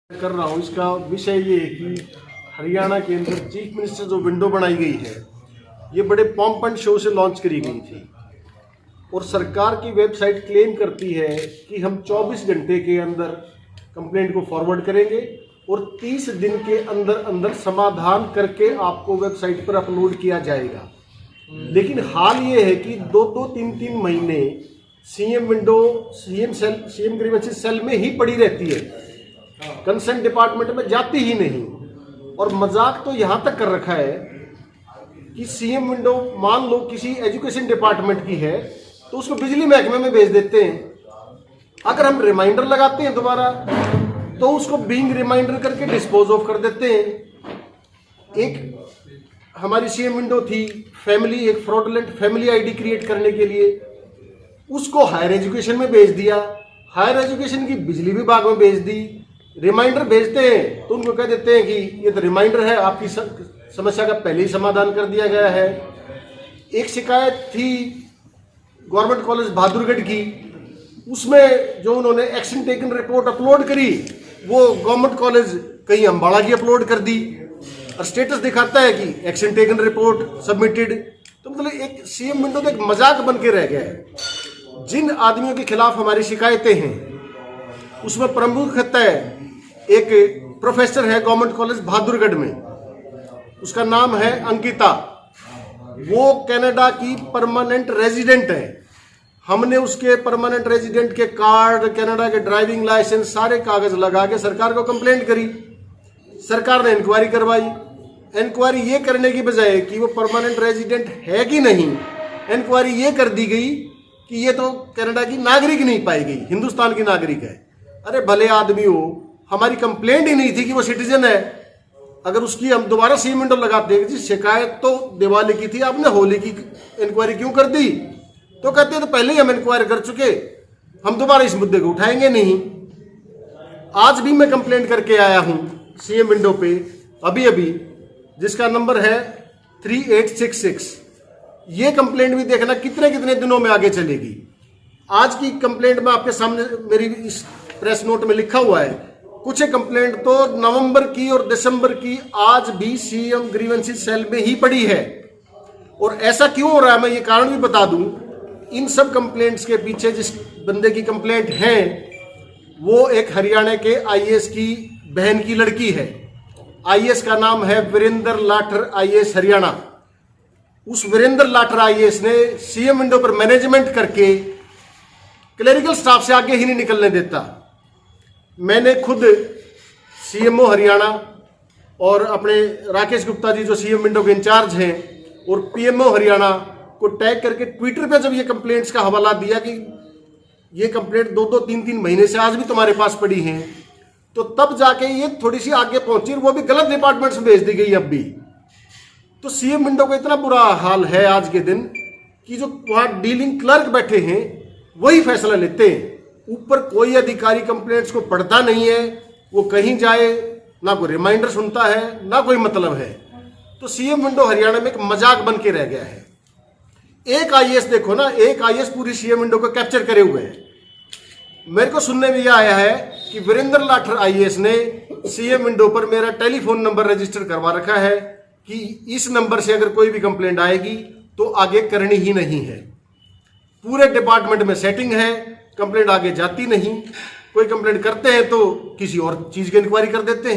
कर रहा हूँ। इसका विषय ये है कि हरियाणा के अंदर चीफ मिनिस्टर जो विंडो बनाई गई है, ये बड़े पॉम्प एंड शो से लॉन्च करी गई थी और सरकार की वेबसाइट क्लेम करती है कि हम 24 घंटे के अंदर कंप्लेंट को फॉरवर्ड करेंगे और 30 दिन के अंदर अंदर समाधान करके आपको वेबसाइट पर अपलोड किया जाएगा। लेकिन हाल ये है कि 2-3 महीने CM window CM grievances cell में ही पड़ी रहती है, कंसर्न डिपार्टमेंट में जाती ही नहीं। और मजाक तो यहां तक कर रखा है कि सीएम विंडो मान लो किसी एजुकेशन डिपार्टमेंट की है तो उसको बिजली महकमे में भेज देते हैं। अगर हम रिमाइंडर लगाते हैं दोबारा तो उसको बीइंग रिमाइंडर करके डिस्पोज ऑफ कर देते हैं। एक हमारी सीएम विंडो थी फैमिली, एक फ्रॉडलेंट फैमिली आईडी क्रिएट करने के लिए, उसको हायर एजुकेशन में भेज दिया, हायर एजुकेशन की बिजली विभाग में भेज दी। रिमाइंडर भेजते हैं तो उनको कह देते हैं कि ये तो रिमाइंडर है, आपकी समस्या का पहले ही समाधान कर दिया गया है। एक शिकायत थी गवर्नमेंट कॉलेज बहादुरगढ़ की, उसमें जो उन्होंने एक्शन टेकन रिपोर्ट अपलोड करी वो गवर्नमेंट कॉलेज कहीं अम्बाड़ा की अपलोड कर दी और स्टेटस दिखाता है कि एक्शन टेकन रिपोर्ट सबमिटेड। तो मतलब एक सीएम विंडो तो एक मजाक बन के रह गया है। जिन आदमियों के खिलाफ हमारी शिकायतें हैं उसमें प्रमुख है एक प्रोफेसर है गवर्नमेंट कॉलेज बहादुरगढ़ में, उसका नाम है अंकिता। वो कनाडा की परमानेंट रेजिडेंट है। हमने उसके परमानेंट रेजिडेंट के कार्ड, कनाडा के ड्राइविंग लाइसेंस, सारे कागज लगा के सरकार को कंप्लेंट करी। सरकार ने इंक्वायरी करवाई। इंक्वायरी ये करने की बजाय कि वो परमानेंट रेजिडेंट है कि नहीं, इंक्वायरी ये कर दी गई कि ये तो कनाडा की नागरिक नहीं पाई गई, हिंदुस्तान की नागरिक है। अरे भले आदमी हो, हमारी कंप्लेंट ही नहीं थी कि वो सिटीजन है। अगर उसकी हम दोबारा सीएम विंडो लगाते हैं, शिकायत तो दिवाली की थी, आपने होली की इंक्वायरी क्यों कर दी? तो कहते हैं तो पहले ही हम इंक्वायरी कर चुके, हम दोबारा इस मुद्दे को उठाएंगे नहीं। आज भी मैं कंप्लेंट करके आया हूं सीएम विंडो पे अभी, जिसका नंबर है 3866। ये कंप्लेंट भी देखना कितने दिनों में आगे चलेगी। आज की कंप्लेंट में आपके सामने मेरी इस प्रेस नोट में लिखा हुआ है। कुछ कंप्लेंट तो नवंबर की और दिसंबर की आज भी सीएम ग्रीवेंसेस सेल में ही पड़ी है। और ऐसा क्यों हो रहा है मैं ये कारण भी बता दूं। इन सब कंप्लेंट्स के पीछे जिस बंदे की कंप्लेंट है वो एक हरियाणा के आईएएस की बहन की लड़की है। आईएएस का नाम है वीरेंद्र लाठर आईएएस हरियाणा। उस वीरेंद्र लाठर आईएएस ने सीएम विंडो पर मैनेजमेंट करके क्लेरिकल स्टाफ से आगे ही नहीं निकलने देता। मैंने खुद सीएमओ हरियाणा और अपने राकेश गुप्ता जी जो सीएम विंडो के इंचार्ज हैं और पीएमओ हरियाणा को टैग करके ट्विटर पे जब ये कंप्लेंट्स का हवाला दिया कि ये कंप्लेंट 2-3 महीने से आज भी तुम्हारे पास पड़ी हैं, तो तब जाके ये थोड़ी सी आगे पहुंची और वो भी गलत डिपार्टमेंट्स में भेज दी गई। अब भी तो सीएम विंडो का इतना बुरा हाल है आज के दिन कि जो वहां डीलिंग क्लर्क बैठे हैं वही फैसला लेते हैं। ऊपर कोई अधिकारी कंप्लेंट्स को पढ़ता नहीं है, वो कहीं जाए ना कोई रिमाइंडर सुनता है ना कोई मतलब है। तो सीएम विंडो हरियाणा में एक मजाक बन के रह गया है। एक आईएएस देखो ना, एक आईएएस पूरी सीएम विंडो को कैप्चर करे हुए है। मेरे को सुनने में यह आया है कि वीरेंद्र लाठर आईएएस ने सीएम विंडो पर मेरा टेलीफोन नंबर रजिस्टर करवा रखा है कि इस नंबर से अगर कोई भी कंप्लेंट आएगी तो आगे करनी ही नहीं है। पूरे डिपार्टमेंट में सेटिंग है, कंप्लेंट आगे जाती नहीं। कोई कंप्लेंट करते हैं तो किसी और चीज की इंक्वायरी कर देते हैं।